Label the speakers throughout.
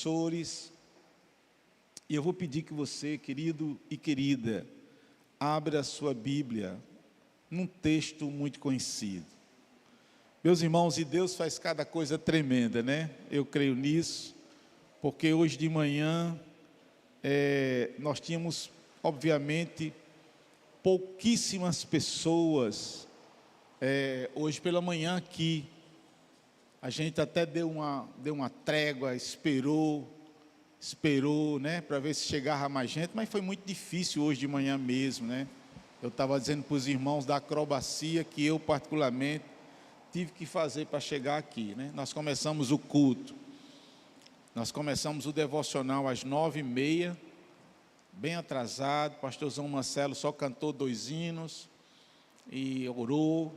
Speaker 1: professores, e eu vou pedir que você, querido e querida, abra a sua Bíblia num texto muito conhecido. Meus irmãos, e Deus faz cada coisa tremenda, né? Eu creio nisso, porque hoje de manhã nós tínhamos, obviamente, pouquíssimas pessoas. Hoje pela manhã aqui, a gente até deu uma trégua, esperou, né, para ver se chegava mais gente, mas foi muito difícil hoje de manhã mesmo, né? Eu estava dizendo para os irmãos da acrobacia que eu, particularmente, tive que fazer para chegar aqui, né? Nós começamos o culto, nós começamos o devocional às 9h30, bem atrasado, o pastorzão Marcelo só cantou 2 hinos e orou,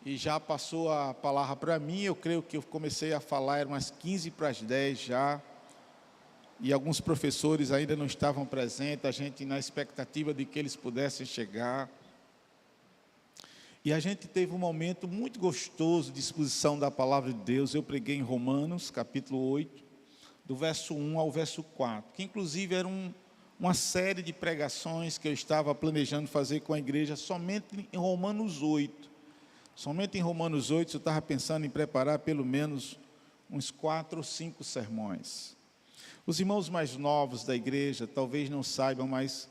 Speaker 1: e já passou a palavra para mim. Eu creio que eu comecei a falar, eram umas 15:10 já, e alguns professores ainda não estavam presentes, a gente na expectativa de que eles pudessem chegar. E a gente teve um momento muito gostoso de exposição da palavra de Deus. Eu preguei em Romanos, capítulo 8, do verso 1 ao verso 4, que inclusive era uma série de pregações que eu estava planejando fazer com a igreja somente em Romanos 8. Somente em Romanos 8 eu estava pensando em preparar pelo menos uns 4 ou 5 sermões. Os irmãos mais novos da igreja talvez não saibam, mas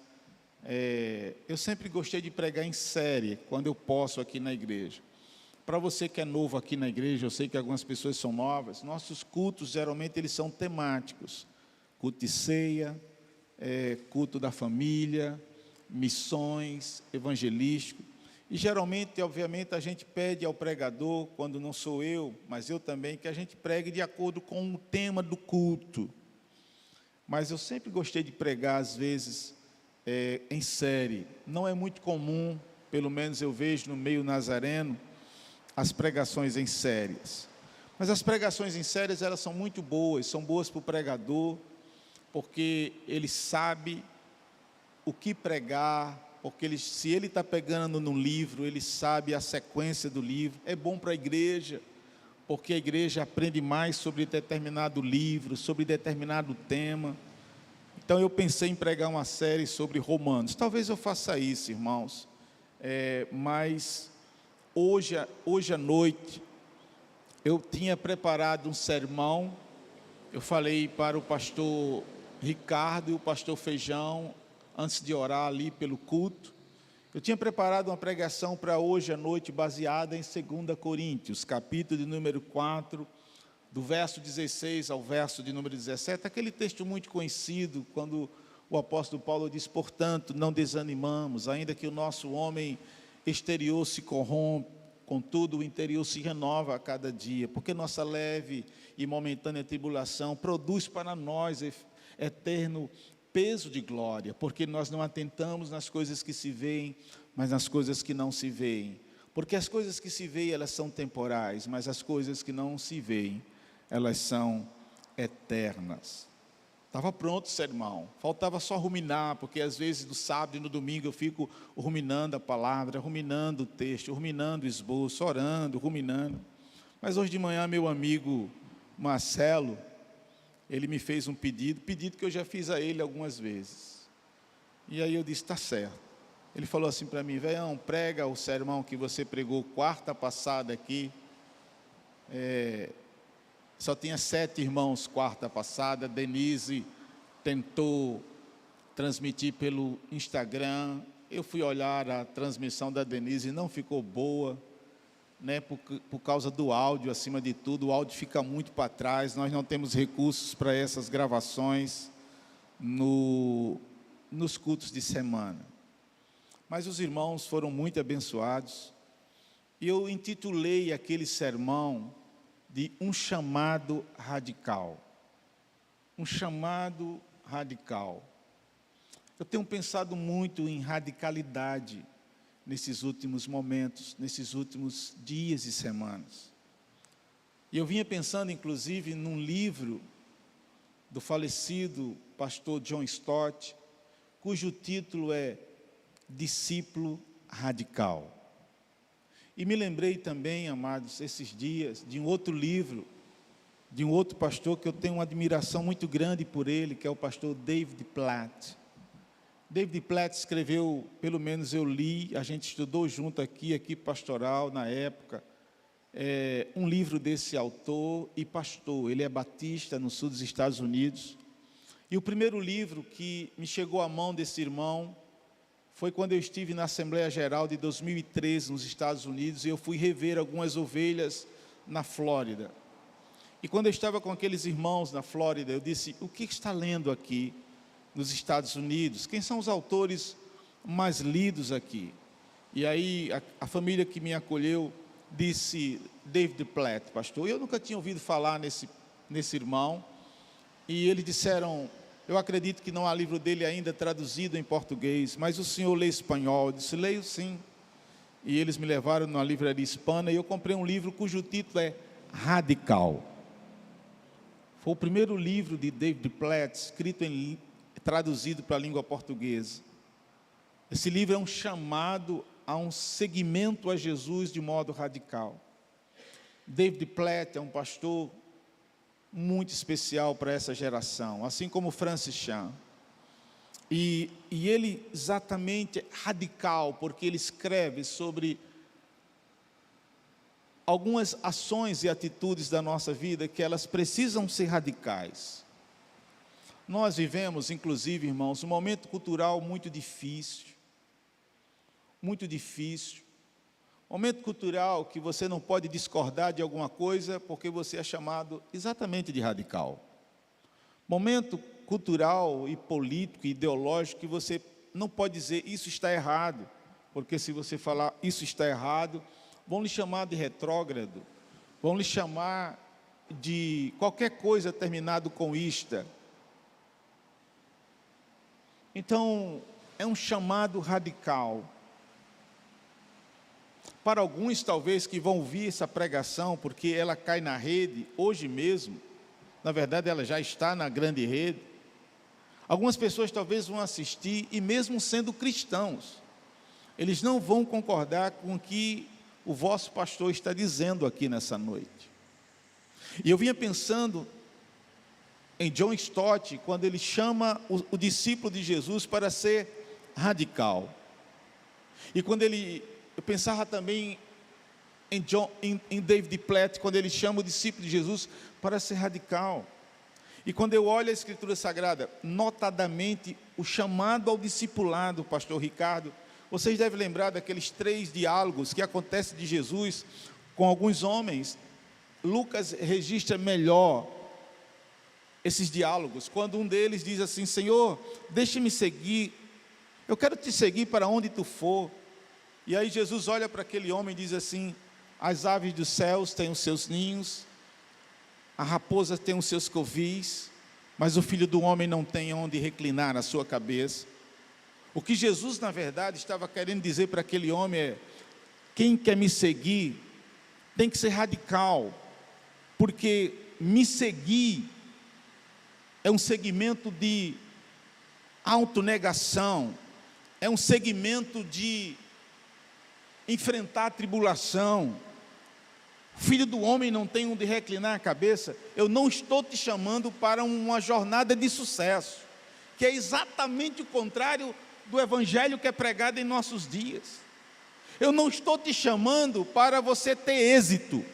Speaker 1: eu sempre gostei de pregar em série, quando eu posso aqui na igreja. Para você que é novo aqui na igreja, eu sei que algumas pessoas são novas, nossos cultos geralmente eles são temáticos. Culto de ceia, culto da família, missões, evangelístico. E geralmente, obviamente, a gente pede ao pregador, quando não sou eu, mas eu também, que a gente pregue de acordo com o tema do culto. Mas eu sempre gostei de pregar, às vezes, em série. Não é muito comum, pelo menos eu vejo no meio nazareno, as pregações em séries. Mas as pregações em séries, elas são muito boas, são boas para o pregador, porque ele sabe o que pregar, porque se ele está pegando num livro, ele sabe a sequência do livro. É bom para a igreja, porque a igreja aprende mais sobre determinado livro, sobre determinado tema. Então eu pensei em pregar uma série sobre Romanos. Talvez eu faça isso, irmãos, mas hoje à noite eu tinha preparado um sermão. Eu falei para o pastor Ricardo e o pastor Feijão, antes de orar ali pelo culto, eu tinha preparado uma pregação para hoje à noite, baseada em 2 Coríntios, capítulo de número 4, do verso 16 ao verso de número 17, aquele texto muito conhecido, quando o apóstolo Paulo diz: portanto, não desanimamos, ainda que o nosso homem exterior se corrompa, contudo o interior se renova a cada dia, porque nossa leve e momentânea tribulação produz para nós eterno peso de glória, porque nós não atentamos nas coisas que se veem, mas nas coisas que não se veem. Porque as coisas que se veem, elas são temporais, mas as coisas que não se veem, elas são eternas. Estava pronto o sermão, faltava só ruminar, porque às vezes no sábado e no domingo eu fico ruminando a palavra, ruminando o texto, ruminando o esboço, orando, ruminando. Mas hoje de manhã meu amigo Marcelo, ele me fez um pedido que eu já fiz a ele algumas vezes. E aí eu disse: está certo. Ele falou assim para mim: velhão, prega o sermão que você pregou quarta passada aqui. Só tinha 7 irmãos quarta passada. Denise tentou transmitir pelo Instagram. Eu fui olhar a transmissão da Denise e não ficou boa, né, por causa do áudio, acima de tudo, o áudio fica muito para trás, nós não temos recursos para essas gravações nos cultos de semana. Mas os irmãos foram muito abençoados, e eu intitulei aquele sermão de um chamado radical. Um chamado radical. Eu tenho pensado muito em radicalidade nesses últimos momentos, nesses últimos dias e semanas. E eu vinha pensando, inclusive, num livro do falecido pastor John Stott, cujo título é Discípulo Radical. E me lembrei também, amados, esses dias, de um outro livro de um outro pastor que eu tenho uma admiração muito grande por ele, que é o pastor David Platt. David Platt escreveu, pelo menos eu li, a gente estudou junto aqui, equipe pastoral na época, um livro desse autor e pastor. Ele é batista no sul dos Estados Unidos. E o primeiro livro que me chegou à mão desse irmão foi quando eu estive na Assembleia Geral de 2013 nos Estados Unidos, e eu fui rever algumas ovelhas na Flórida. E quando eu estava com aqueles irmãos na Flórida, eu disse: o que está lendo aqui nos Estados Unidos? Quem são os autores mais lidos aqui? E aí a família que me acolheu disse: David Platt, pastor. Eu nunca tinha ouvido falar nesse irmão. E eles disseram: eu acredito que não há livro dele ainda traduzido em português, mas o senhor lê espanhol? Eu disse: leio sim. E eles me levaram numa livraria hispana e eu comprei um livro cujo título é Radical. Foi o primeiro livro de David Platt escrito traduzido para a língua portuguesa. Esse livro é um chamado a um seguimento a Jesus de modo radical. David Platt é um pastor muito especial para essa geração, assim como Francis Chan. E ele exatamente é radical, porque ele escreve sobre algumas ações e atitudes da nossa vida que elas precisam ser radicais. Nós vivemos, inclusive, irmãos, um momento cultural muito difícil. Muito difícil. Momento cultural que você não pode discordar de alguma coisa porque você é chamado exatamente de radical. Momento cultural e político e ideológico que você não pode dizer isso está errado, porque se você falar isso está errado, vão lhe chamar de retrógrado, vão lhe chamar de qualquer coisa terminado com ista. Então, é um chamado radical. Para alguns, talvez, que vão ouvir essa pregação, porque ela cai na rede, hoje mesmo, na verdade, ela já está na grande rede. Algumas pessoas talvez vão assistir, e mesmo sendo cristãos, eles não vão concordar com o que o vosso pastor está dizendo aqui nessa noite. E eu vinha pensando em John Stott, quando ele chama o discípulo de Jesus para ser radical. E quando eu pensava também em David Platt, quando ele chama o discípulo de Jesus para ser radical. E quando eu olho a Escritura Sagrada, notadamente o chamado ao discipulado, pastor Ricardo, vocês devem lembrar daqueles 3 diálogos que acontecem de Jesus com alguns homens. Lucas registra melhor esses diálogos, quando um deles diz assim: Senhor, deixe-me seguir, eu quero te seguir para onde tu for. E aí Jesus olha para aquele homem e diz assim: as aves dos céus têm os seus ninhos, a raposa tem os seus covis, mas o Filho do Homem não tem onde reclinar a sua cabeça. O que Jesus, na verdade, estava querendo dizer para aquele homem é: quem quer me seguir tem que ser radical, porque me seguir é um segmento de autonegação, é um segmento de enfrentar a tribulação. O Filho do Homem não tem onde reclinar a cabeça. Eu não estou te chamando para uma jornada de sucesso, que é exatamente o contrário do evangelho que é pregado em nossos dias. Eu não estou te chamando para você ter êxito.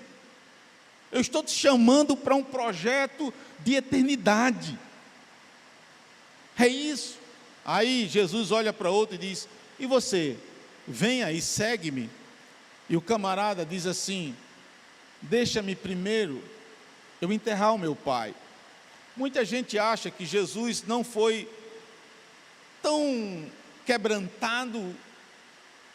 Speaker 1: Eu estou te chamando para um projeto de eternidade. É isso. Aí Jesus olha para outro e diz: e você? Venha e segue-me. E o camarada diz assim: deixa-me primeiro eu enterrar o meu pai. Muita gente acha que Jesus não foi tão quebrantado,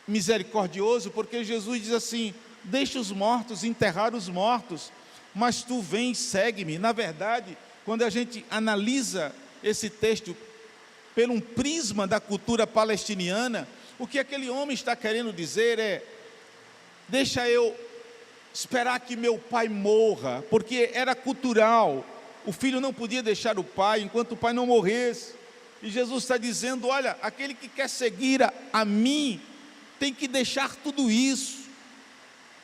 Speaker 1: misericordioso, porque Jesus diz assim: deixa os mortos enterrar os mortos, mas tu vem e segue-me. Na verdade, quando a gente analisa esse texto pelo um prisma da cultura palestiniana, o que aquele homem está querendo dizer é: deixa eu esperar que meu pai morra, porque era cultural, o filho não podia deixar o pai enquanto o pai não morresse. E Jesus está dizendo: olha, aquele que quer seguir a mim tem que deixar tudo isso.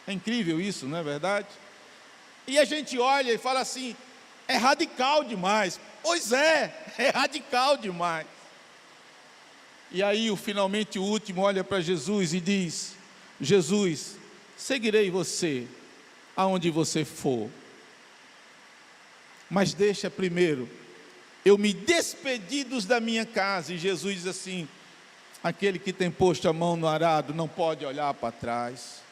Speaker 1: É incrível isso, não é verdade? E a gente olha e fala assim: É radical demais. Pois é radical demais. E aí, finalmente, o último olha para Jesus e diz: Jesus, seguirei você aonde você for, mas deixa primeiro eu me despedir dos da minha casa. E Jesus diz assim: aquele que tem posto a mão no arado não pode olhar para trás.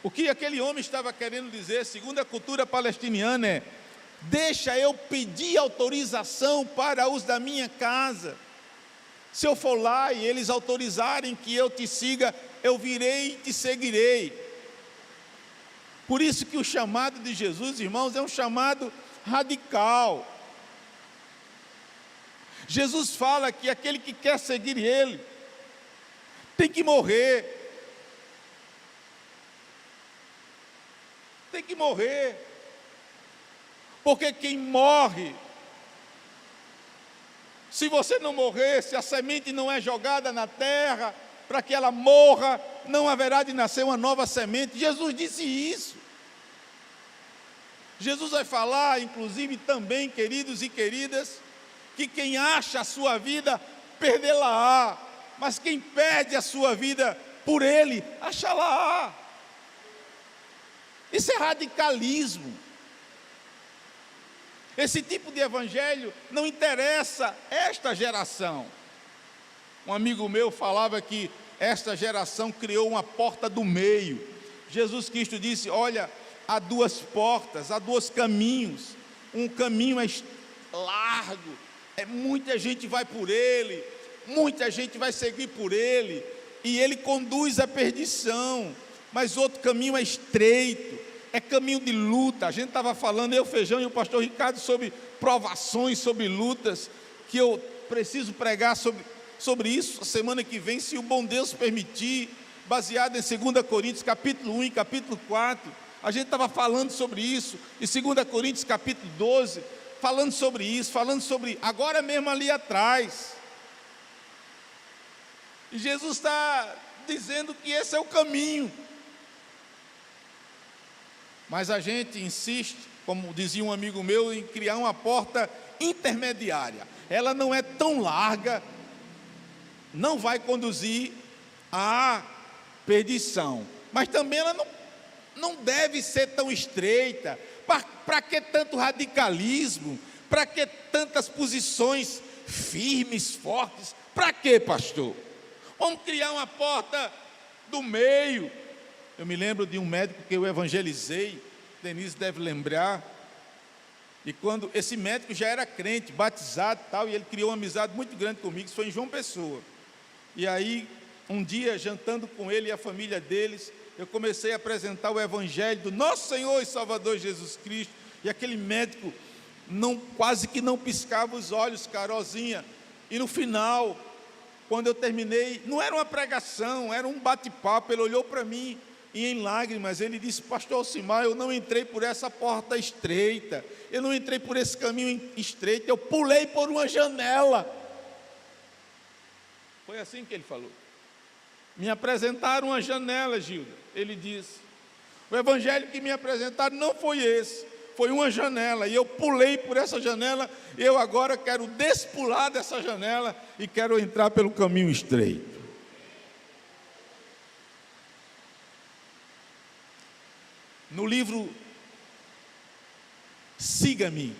Speaker 1: O que aquele homem estava querendo dizer, segundo a cultura palestiniana, é: deixa eu pedir autorização para os da minha casa. Se eu for lá e eles autorizarem que eu te siga, eu virei e te seguirei. Por isso que o chamado de Jesus, irmãos, é um chamado radical. Jesus fala que aquele que quer seguir Ele tem que morrer. Tem que morrer. Porque quem morre, se você não morrer, se a semente não é jogada na terra, para que ela morra, não haverá de nascer uma nova semente. Jesus disse isso. Jesus vai falar, inclusive, também, queridos e queridas, que quem acha a sua vida, perdê-la-á, mas quem perde a sua vida por Ele, achá-la-á. Isso é radicalismo. Esse tipo de evangelho não interessa esta geração. Um amigo meu falava que esta geração criou uma porta do meio. Jesus Cristo disse: olha, há duas portas, há dois caminhos. Um caminho é largo, muita gente vai por ele, muita gente vai seguir por ele, e ele conduz à perdição. Mas outro caminho é estreito, é caminho de luta. A gente estava falando, eu, Feijão e o pastor Ricardo, sobre provações, sobre lutas, que eu preciso pregar sobre isso a semana que vem, se o bom Deus permitir, baseado em 2 Coríntios capítulo 1 e capítulo 4. A gente estava falando sobre isso, em 2 Coríntios capítulo 12, falando sobre isso, falando sobre, agora mesmo ali atrás. E Jesus está dizendo que esse é o caminho. Mas a gente insiste, como dizia um amigo meu, em criar uma porta intermediária. Ela não é tão larga, não vai conduzir à perdição, mas também ela não deve ser tão estreita. Para que tanto radicalismo? Para que tantas posições firmes, fortes? Para que, pastor? Vamos criar uma porta do meio. Eu me lembro de um médico que eu evangelizei, Denise deve lembrar, e quando esse médico já era crente, batizado e tal, e ele criou uma amizade muito grande comigo. Isso foi em João Pessoa. E aí, um dia, jantando com ele e a família deles, eu comecei a apresentar o evangelho do nosso Senhor e Salvador Jesus Cristo, e aquele médico quase que não piscava os olhos, Carolzinha. E no final, quando eu terminei, não era uma pregação, era um bate-papo. Ele olhou para mim e em lágrimas ele disse: pastor Alcimar, eu não entrei por essa porta estreita, eu não entrei por esse caminho estreito, eu pulei por uma janela. Foi assim que ele falou. Me apresentaram uma janela, Gilda. Ele disse: o evangelho que me apresentaram não foi esse, foi uma janela, e eu pulei por essa janela. Eu agora quero despular dessa janela e quero entrar pelo caminho estreito. No livro Siga-me,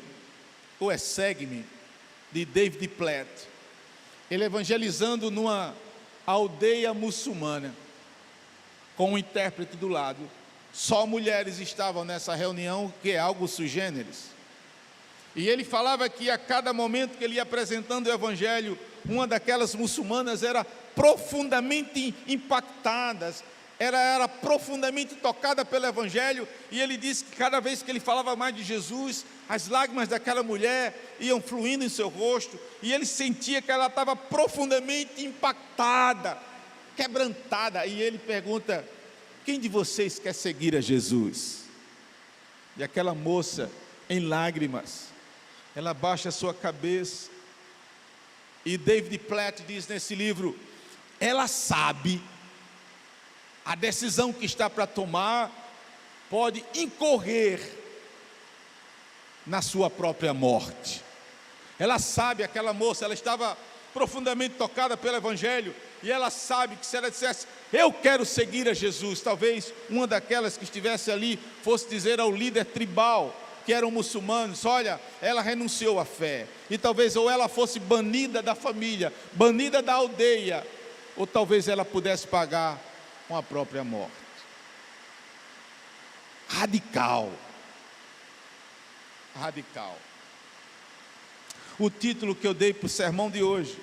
Speaker 1: ou é Segue-me, de David Platt, ele evangelizando numa aldeia muçulmana, com um intérprete do lado. Só mulheres estavam nessa reunião, que é algo sui generis. E ele falava que a cada momento que ele ia apresentando o evangelho, uma daquelas muçulmanas era profundamente impactada, era profundamente tocada pelo evangelho. E ele disse que cada vez que ele falava mais de Jesus, as lágrimas daquela mulher iam fluindo em seu rosto, e ele sentia que ela estava profundamente impactada, quebrantada. E ele pergunta: quem de vocês quer seguir a Jesus? E aquela moça, em lágrimas, ela baixa a sua cabeça, e David Platt diz nesse livro, ela sabe a decisão que está para tomar, pode incorrer na sua própria morte. Ela sabe, aquela moça, ela estava profundamente tocada pelo Evangelho, e ela sabe que se ela dissesse, eu quero seguir a Jesus, talvez uma daquelas que estivesse ali fosse dizer ao líder tribal, que eram muçulmanos, olha, ela renunciou à fé, e talvez ou ela fosse banida da família, banida da aldeia, ou talvez ela pudesse pagar com a própria morte. Radical. Radical. O título que eu dei para o sermão de hoje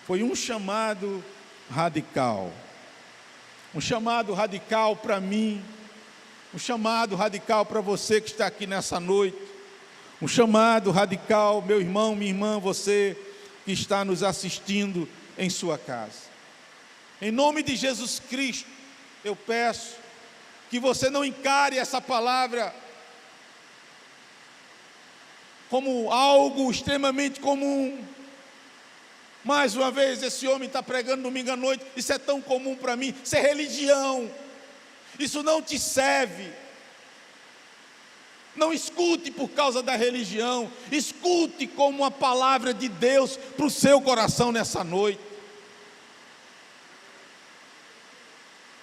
Speaker 1: foi um chamado radical. Um chamado radical para mim, um chamado radical para você que está aqui nessa noite, um chamado radical, meu irmão, minha irmã, você que está nos assistindo em sua casa. Em nome de Jesus Cristo, eu peço que você não encare essa palavra como algo extremamente comum. Mais uma vez, esse homem está pregando domingo à noite, isso é tão comum para mim, isso é religião, isso não te serve. Não escute por causa da religião, escute como uma palavra de Deus para o seu coração nessa noite.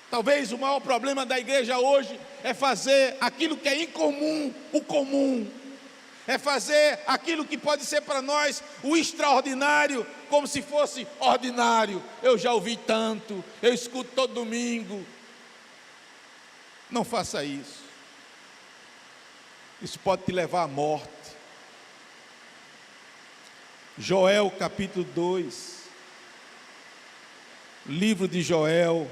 Speaker 1: Talvez o maior problema da igreja hoje é fazer aquilo que é incomum, o comum. É fazer aquilo que pode ser para nós o extraordinário, como se fosse ordinário. Eu já ouvi tanto, eu escuto todo domingo. Não faça isso. Isso pode te levar à morte. Joel capítulo 2. Livro de Joel.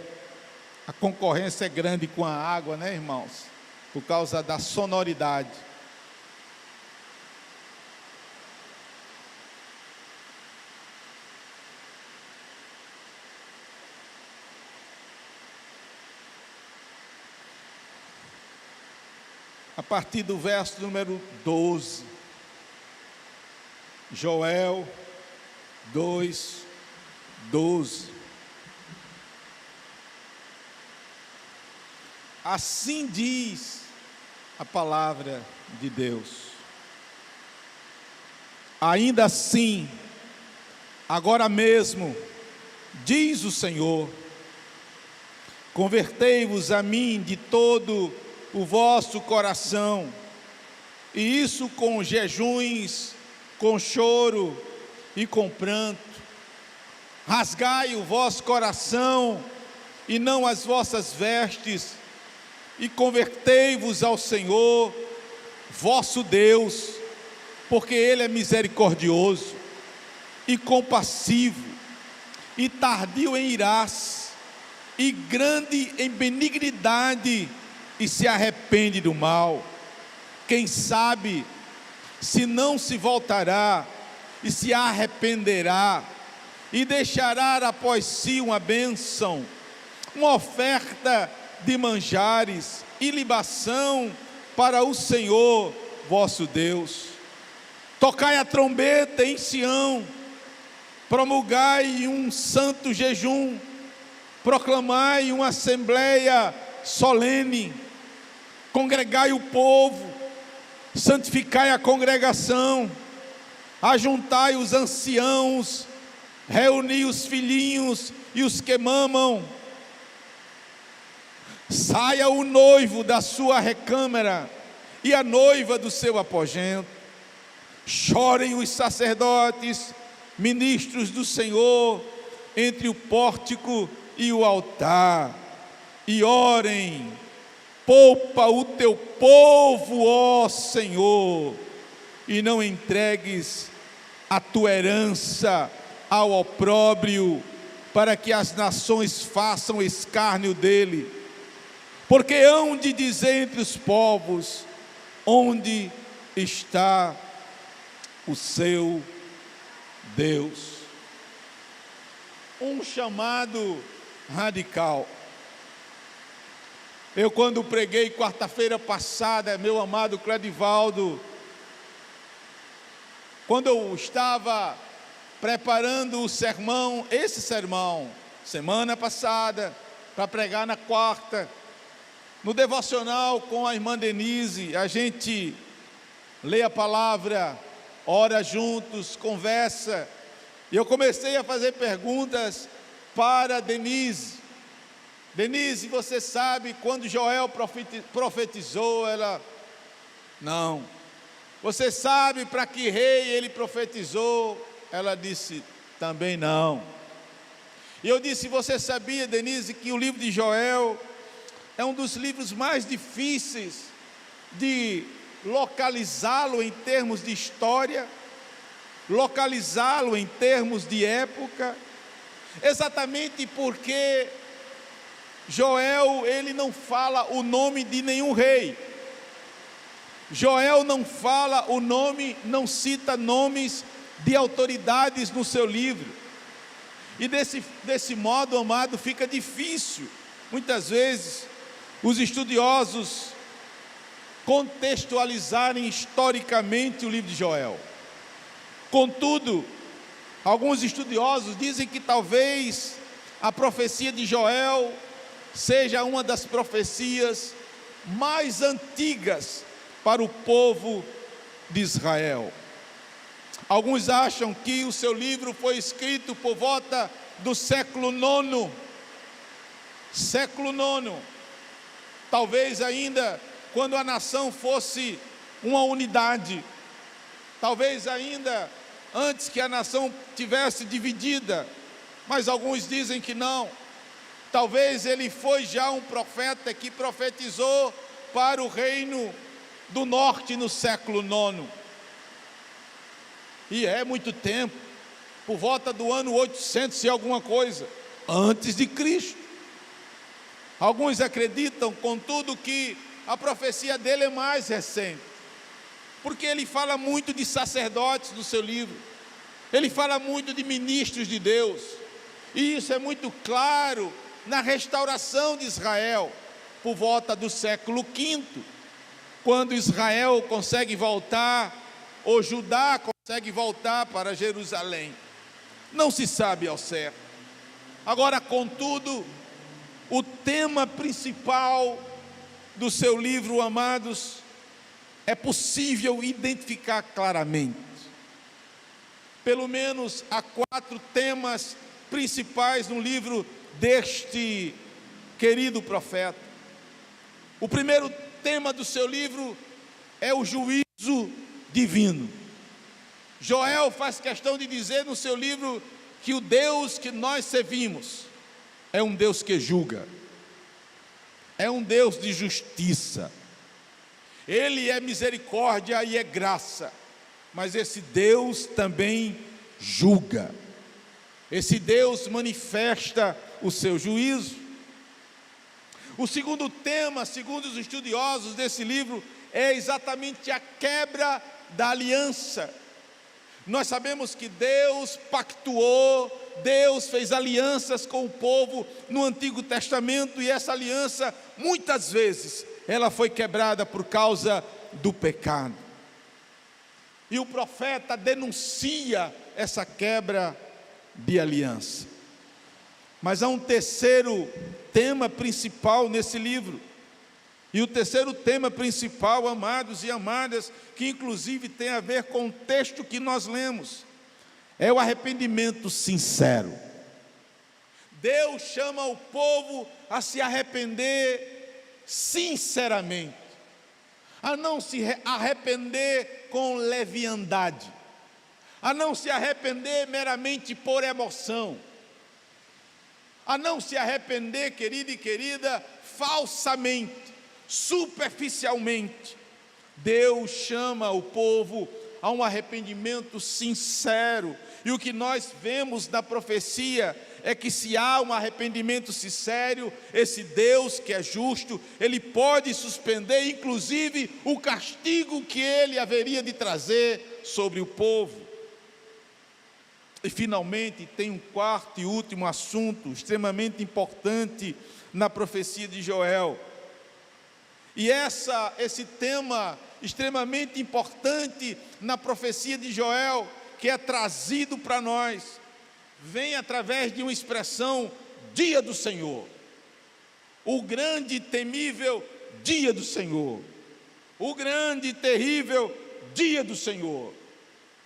Speaker 1: A concorrência é grande com a água, né, irmãos? Por causa da sonoridade. A partir do verso número 12, Joel 2, 12. Assim diz a palavra de Deus. Ainda assim, agora mesmo, diz o Senhor, convertei-vos a mim de todo o vosso coração, e isso com jejuns, com choro e com pranto. Rasgai o vosso coração e não as vossas vestes, e convertei-vos ao Senhor, vosso Deus, porque Ele é misericordioso e compassivo, e tardio em irar-se, e grande em benignidade, e se arrepende do mal. Quem sabe se não se voltará e se arrependerá e deixará após si uma bênção, uma oferta de manjares e libação para o Senhor vosso Deus. Tocai a trombeta em Sião, promulgai um santo jejum, proclamai uma assembleia solene, congregai o povo, santificai a congregação, ajuntai os anciãos, reuni os filhinhos e os que mamam. Saia o noivo da sua recâmara e a noiva do seu aposento. Chorem os sacerdotes, ministros do Senhor, entre o pórtico e o altar, e orem. Poupa o teu povo, ó Senhor, e não entregues a tua herança ao opróbrio, para que as nações façam escárnio dele. Porque hão de dizer entre os povos, onde está o seu Deus? Um chamado radical. Eu, quando preguei quarta-feira passada, meu amado Cledivaldo, quando eu estava preparando o sermão, esse sermão, semana passada, para pregar na quarta, no devocional com a irmã Denise, a gente lê a palavra, ora juntos, conversa. E eu comecei a fazer perguntas para Denise. Denise, você sabe quando Joel profetizou? Ela, não. Você sabe para que rei ele profetizou? Ela disse, também não. E eu disse, você sabia, Denise, que o livro de Joel é um dos livros mais difíceis de localizá-lo em termos de história, localizá-lo em termos de época, exatamente porque Joel, ele não fala o nome de nenhum rei. Joel não fala o nome, não cita nomes de autoridades no seu livro. E desse modo, amado, fica difícil, muitas vezes, os estudiosos contextualizarem historicamente o livro de Joel. Contudo, alguns estudiosos dizem que talvez a profecia de Joel seja uma das profecias mais antigas para o povo de Israel. Alguns acham que o seu livro foi escrito por volta do século IX. Século IX. Talvez ainda quando a nação fosse uma unidade. Talvez ainda antes que a nação tivesse dividida. Mas alguns dizem que não. Talvez ele foi já um profeta que profetizou para o reino do norte no século IX. E é muito tempo, por volta do ano 800 e alguma coisa, antes de Cristo. Alguns acreditam, contudo, que a profecia dele é mais recente, porque ele fala muito de sacerdotes no seu livro, ele fala muito de ministros de Deus, e isso é muito claro na restauração de Israel, por volta do século V, quando Israel consegue voltar, ou Judá consegue voltar para Jerusalém. Não se sabe ao certo. Agora, contudo, o tema principal do seu livro, amados, é possível identificar claramente. Pelo menos há 4 temas principais no livro deste querido profeta. O primeiro tema do seu livro é o juízo divino. Joel faz questão de dizer no seu livro que o Deus que nós servimos é um Deus que julga, é um Deus de justiça. Ele é misericórdia e é graça, mas esse Deus também julga. Esse Deus manifesta o seu juízo. O segundo tema, segundo os estudiosos desse livro, é exatamente a quebra da aliança. Nós sabemos que Deus pactuou, Deus fez alianças com o povo no Antigo Testamento, e essa aliança, muitas vezes, ela foi quebrada por causa do pecado. E o profeta denuncia essa quebra de aliança. Mas há um terceiro tema principal nesse livro. E o terceiro tema principal, amados e amadas, que inclusive tem a ver com o texto que nós lemos, é o arrependimento sincero. Deus chama o povo a se arrepender sinceramente, a não se arrepender com leviandade, a não se arrepender meramente por emoção, a não se arrepender, querido e querida, falsamente, superficialmente. Deus chama o povo a um arrependimento sincero, e o que nós vemos na profecia é que se há um arrependimento sincero, esse Deus que é justo, Ele pode suspender inclusive o castigo que Ele haveria de trazer sobre o povo. E finalmente tem um quarto e último assunto extremamente importante na profecia de Joel. E esse tema extremamente importante na profecia de Joel, que é trazido para nós, vem através de uma expressão, dia do Senhor. O grande e temível dia do Senhor. O grande e terrível dia do Senhor.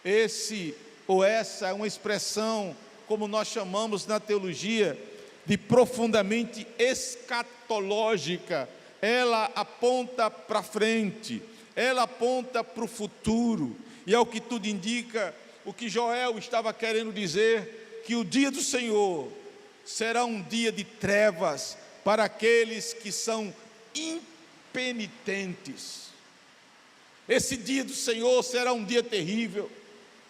Speaker 1: Esse ou essa é uma expressão, como nós chamamos na teologia, de profundamente escatológica. Ela aponta para frente, ela aponta para o futuro, e ao que tudo indica, o que Joel estava querendo dizer, que o dia do Senhor será um dia de trevas para aqueles que são impenitentes. Esse dia do Senhor será um dia terrível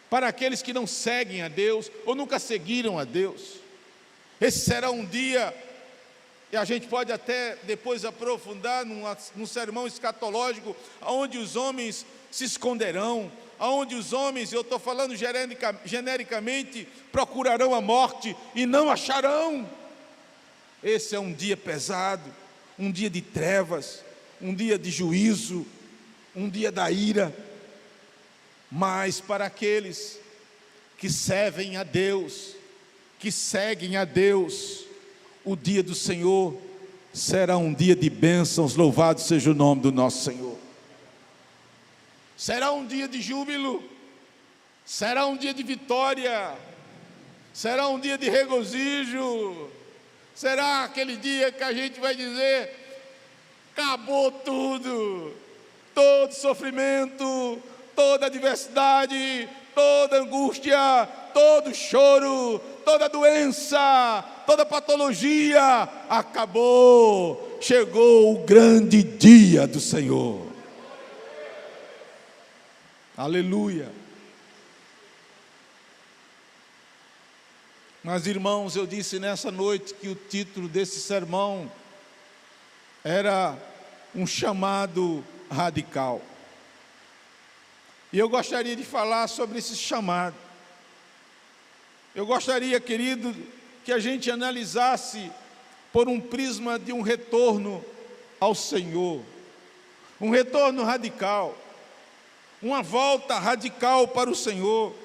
Speaker 1: para aqueles que não seguem a Deus ou nunca seguiram a Deus. Esse será um dia, e a gente pode até depois aprofundar num sermão escatológico, onde os homens se esconderão, onde os homens, eu estou falando genericamente, procurarão a morte e não acharão. Esse é um dia pesado, um dia de trevas, um dia de juízo, um dia da ira. Mas para aqueles que servem a Deus, que seguem a Deus, o dia do Senhor será um dia de bênçãos, louvado seja o nome do nosso Senhor. Será um dia de júbilo, será um dia de vitória, será um dia de regozijo, será aquele dia que a gente vai dizer: acabou tudo, todo sofrimento, toda adversidade, toda angústia, todo choro, toda doença, toda patologia, acabou, chegou o grande dia do Senhor. Aleluia. Mas irmãos, eu disse nessa noite que o título desse sermão era um chamado radical. E eu gostaria de falar sobre esse chamado. Eu gostaria, querido, que a gente analisasse por um prisma de um retorno ao Senhor, um retorno radical, uma volta radical para o Senhor,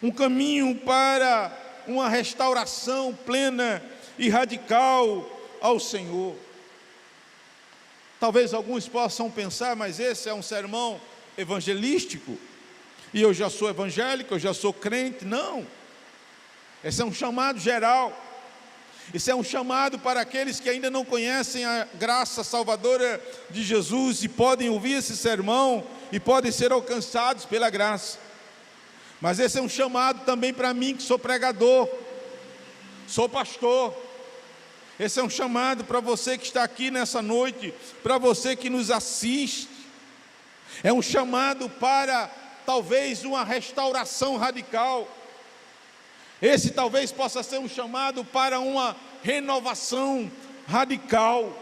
Speaker 1: um caminho para uma restauração plena e radical ao Senhor. Talvez alguns possam pensar, mas esse é um sermão evangelístico, e eu já sou evangélico, eu já sou crente. Não, esse é um chamado geral, esse é um chamado para aqueles que ainda não conhecem a graça salvadora de Jesus e podem ouvir esse sermão e podem ser alcançados pela graça. Mas esse é um chamado também para mim, que sou pregador, sou pastor. Esse é um chamado para você que está aqui nessa noite, para você que nos assiste. É um chamado para talvez uma restauração radical. Esse talvez possa ser um chamado para uma renovação radical,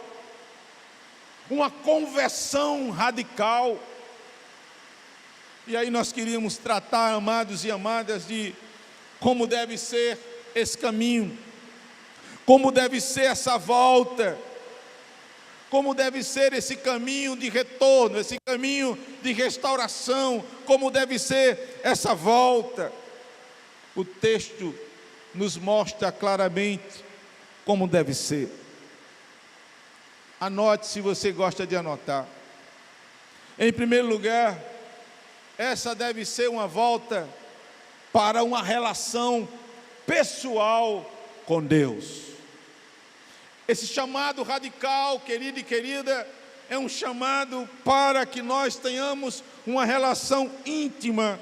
Speaker 1: uma conversão radical. E aí nós queríamos tratar, amados e amadas, de como deve ser esse caminho, como deve ser essa volta, como deve ser esse caminho de retorno, esse caminho de restauração, como deve ser essa volta. O texto nos mostra claramente como deve ser. Anote se você gosta de anotar. Em primeiro lugar, essa deve ser uma volta para uma relação pessoal com Deus. Esse chamado radical, querido e querida, é um chamado para que nós tenhamos uma relação íntima,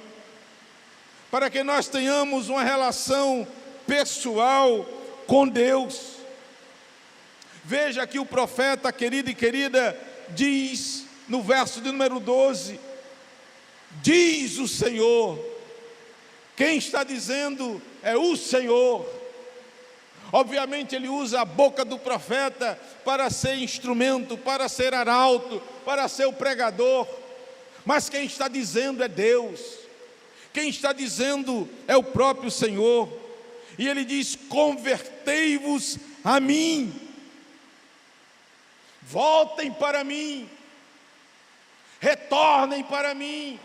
Speaker 1: para que nós tenhamos uma relação pessoal com Deus. Veja que o profeta, querido e querida, diz no verso de número 12, diz o Senhor. Quem está dizendo é o Senhor. Obviamente ele usa a boca do profeta para ser instrumento, para ser arauto, para ser o pregador, mas quem está dizendo é Deus, quem está dizendo é o próprio Senhor. E ele diz: convertei-vos a mim, voltem para mim, retornem para mim.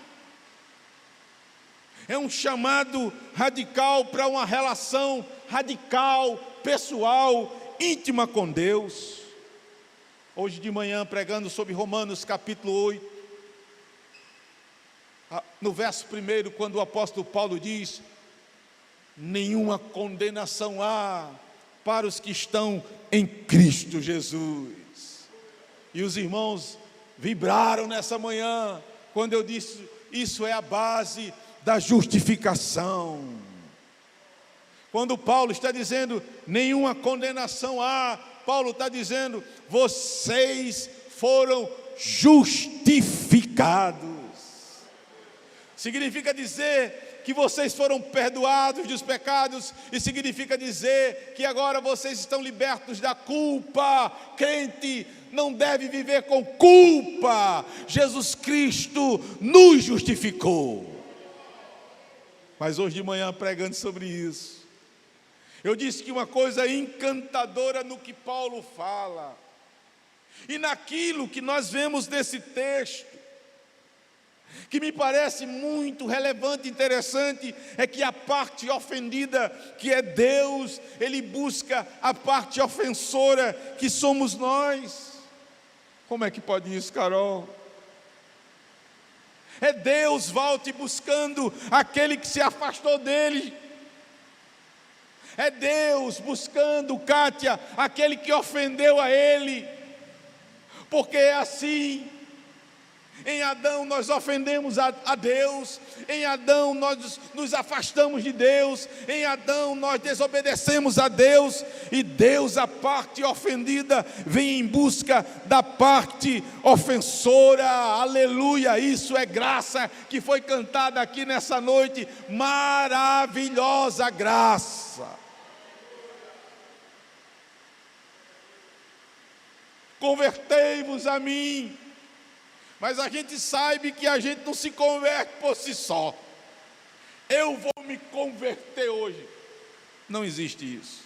Speaker 1: É um chamado radical para uma relação radical, pessoal, íntima com Deus. Hoje de manhã, pregando sobre Romanos capítulo 8, no verso 1, quando o apóstolo Paulo diz: nenhuma condenação há para os que estão em Cristo Jesus. E os irmãos vibraram nessa manhã, quando eu disse: isso é a base da justificação. Quando Paulo está dizendo nenhuma condenação há, Paulo está dizendo: vocês foram justificados. Significa dizer que vocês foram perdoados dos pecados, e significa dizer que agora vocês estão libertos da culpa. Crente não deve viver com culpa. Jesus Cristo nos justificou. Mas hoje de manhã, pregando sobre isso, eu disse que uma coisa encantadora no que Paulo fala, e naquilo que nós vemos desse texto, que me parece muito relevante e interessante, é que a parte ofendida, que é Deus, Ele busca a parte ofensora, que somos nós. Como é que pode isso, Carol? É Deus, volte buscando aquele que se afastou dele. É Deus buscando, Kátia, aquele que ofendeu a Ele. Porque é assim. Em Adão nós ofendemos a Deus, em Adão nós nos afastamos de Deus, em Adão nós desobedecemos a Deus, e Deus, a parte ofendida, vem em busca da parte ofensora. Aleluia, isso é graça que foi cantada aqui nessa noite, maravilhosa graça. Convertei-vos a mim. Mas a gente sabe que a gente não se converte por si só. Eu vou me converter hoje. Não existe isso.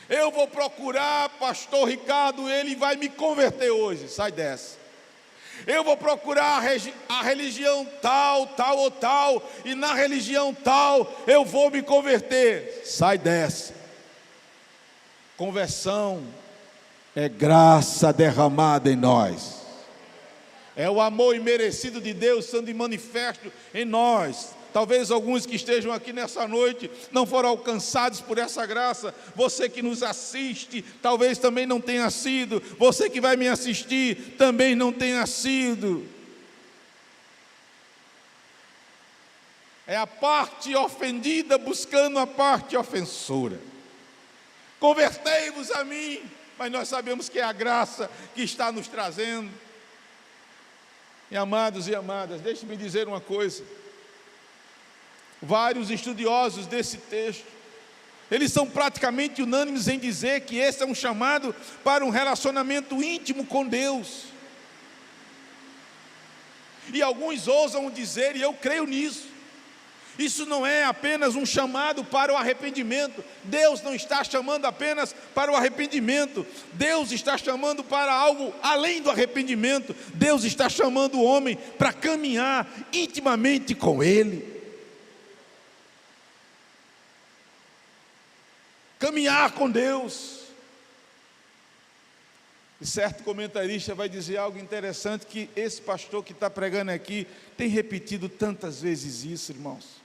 Speaker 1: Eu vou procurar pastor Ricardo, ele vai me converter hoje. Sai dessa. Eu vou procurar a religião tal, tal ou tal, e na religião tal eu vou me converter. Sai dessa. Conversão é graça derramada em nós. É o amor imerecido de Deus sendo manifesto em nós. Talvez alguns que estejam aqui nessa noite não foram alcançados por essa graça. Você que nos assiste, talvez também não tenha sido. Você que vai me assistir, também não tenha sido. É a parte ofendida buscando a parte ofensora. Convertei-vos a mim, mas nós sabemos que é a graça que está nos trazendo. E amados e amadas, deixe-me dizer uma coisa. Vários estudiosos desse texto, eles são praticamente unânimes em dizer que esse é um chamado para um relacionamento íntimo com Deus. E alguns ousam dizer, e eu creio nisso, isso não é apenas um chamado para o arrependimento. Deus não está chamando apenas para o arrependimento. Deus está chamando para algo além do arrependimento. Deus está chamando o homem para caminhar intimamente com Ele. Caminhar com Deus. E certo comentarista vai dizer algo interessante, que esse pastor que está pregando aqui tem repetido tantas vezes isso, irmãos.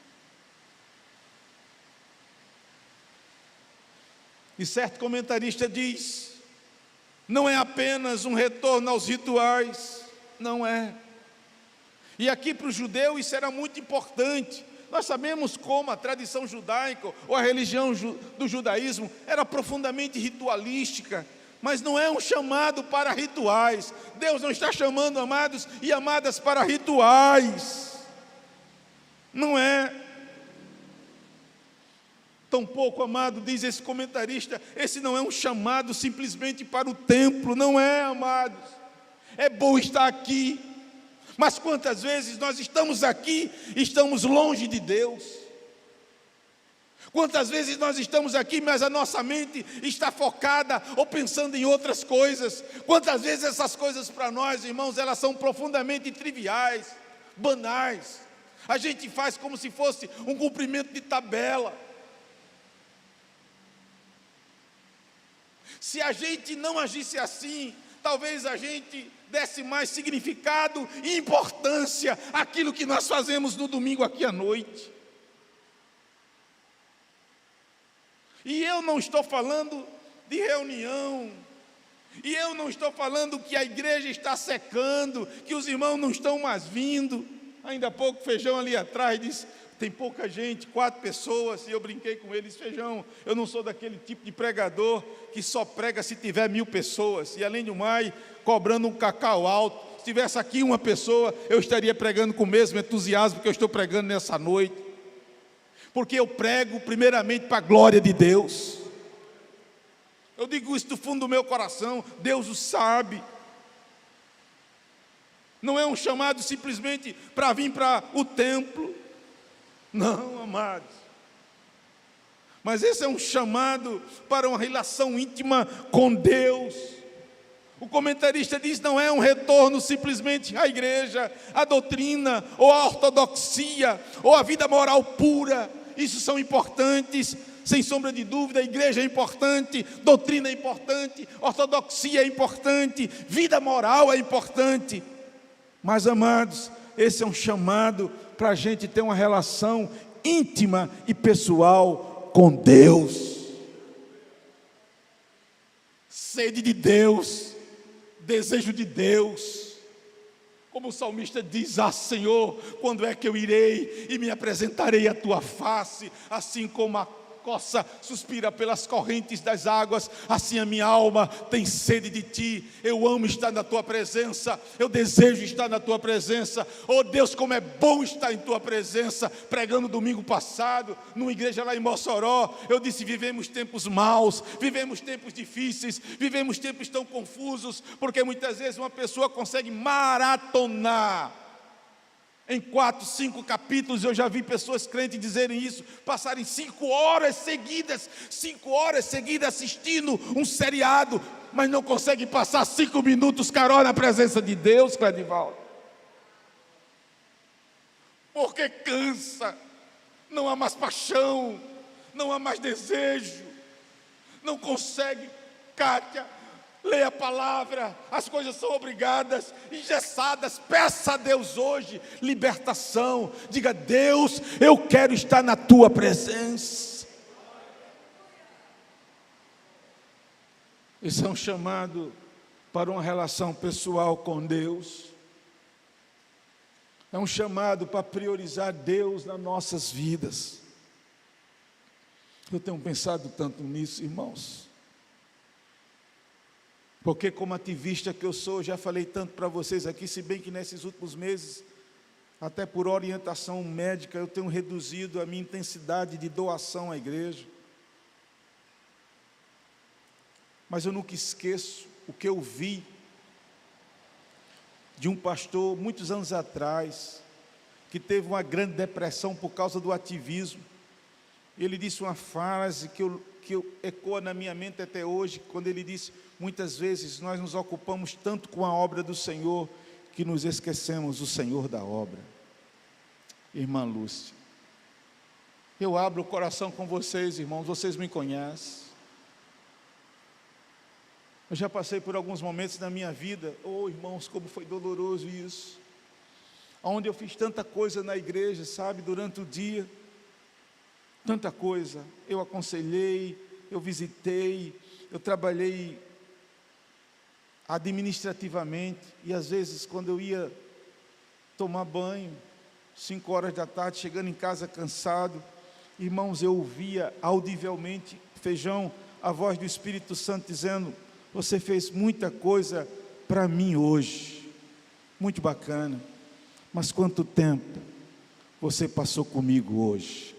Speaker 1: E certo comentarista diz: não é apenas um retorno aos rituais, não é. E aqui para o judeu isso era muito importante. Nós sabemos como a tradição judaica, ou a religião do judaísmo, era profundamente ritualística, mas não é um chamado para rituais. Deus não está chamando amados e amadas para rituais, não é. Tampouco, amado, diz esse comentarista, esse não é um chamado simplesmente para o templo, não é, amados. É bom estar aqui, mas quantas vezes nós estamos aqui e estamos longe de Deus? Quantas vezes nós estamos aqui, mas a nossa mente está focada ou pensando em outras coisas? Quantas vezes essas coisas para nós, irmãos, elas são profundamente triviais, banais. A gente faz como se fosse um cumprimento de tabela. Se a gente não agisse assim, talvez a gente desse mais significado e importância àquilo que nós fazemos no domingo aqui à noite. E eu não estou falando de reunião, e eu não estou falando que a igreja está secando, que os irmãos não estão mais vindo. Ainda há pouco, Feijão ali atrás disse, tem pouca gente, 4 pessoas, e eu brinquei com eles, Feijão, eu não sou daquele tipo de pregador que só prega se tiver 1000 pessoas, e além do mais, cobrando um cacau alto. Se tivesse aqui uma pessoa, eu estaria pregando com o mesmo entusiasmo que eu estou pregando nessa noite, porque eu prego primeiramente para a glória de Deus. Eu digo isso do fundo do meu coração, Deus o sabe. Não é um chamado simplesmente para vir para o templo, não, amados, mas esse é um chamado para uma relação íntima com Deus. O comentarista diz, não é um retorno simplesmente à igreja, à doutrina, ou à ortodoxia, ou à vida moral pura. Isso são importantes, sem sombra de dúvida. A igreja é importante, doutrina é importante, ortodoxia é importante, vida moral é importante. Mas, amados, esse é um chamado para a gente ter uma relação íntima e pessoal com Deus. Sede de Deus, desejo de Deus. Como o salmista diz, Senhor, quando é que eu irei e me apresentarei à tua face, assim como a coça suspira pelas correntes das águas, assim a minha alma tem sede de ti. Eu amo estar na tua presença, eu desejo estar na tua presença. Oh Deus, como é bom estar em tua presença. Pregando domingo passado, numa igreja lá em Mossoró, eu disse, vivemos tempos maus, vivemos tempos difíceis, vivemos tempos tão confusos, porque muitas vezes uma pessoa consegue maratonar em 4, 5 capítulos. Eu já vi pessoas crentes dizerem isso, passarem 5 horas seguidas assistindo um seriado, mas não conseguem passar 5 minutos, Carol, na presença de Deus, Cladivaldo. Porque cansa, não há mais paixão, não há mais desejo, não consegue, Kátia, lê a palavra, as coisas são obrigadas, engessadas. Peça a Deus hoje libertação. Diga, Deus, eu quero estar na tua presença. Esse é um chamado para uma relação pessoal com Deus. É um chamado para priorizar Deus nas nossas vidas. Eu tenho pensado tanto nisso, irmãos. Porque como ativista que eu sou, já falei tanto para vocês aqui, se bem que nesses últimos meses, até por orientação médica, eu tenho reduzido a minha intensidade de doação à igreja. Mas eu nunca esqueço o que eu vi de um pastor, muitos anos atrás, que teve uma grande depressão por causa do ativismo. Ele disse uma frase que ecoa na minha mente até hoje, quando ele disse, muitas vezes nós nos ocupamos tanto com a obra do Senhor, que nos esquecemos do Senhor da obra. Irmã Lúcia, eu abro o coração com vocês, irmãos, vocês me conhecem. Eu já passei por alguns momentos na minha vida, irmãos, como foi doloroso isso, onde eu fiz tanta coisa na igreja, sabe, durante o dia, tanta coisa, eu aconselhei, eu visitei, eu trabalhei administrativamente, e às vezes quando eu ia tomar banho, 5 horas da tarde, chegando em casa cansado, irmãos, eu ouvia audivelmente, Feijão, a voz do Espírito Santo dizendo, você fez muita coisa para mim hoje, muito bacana, mas quanto tempo você passou comigo hoje?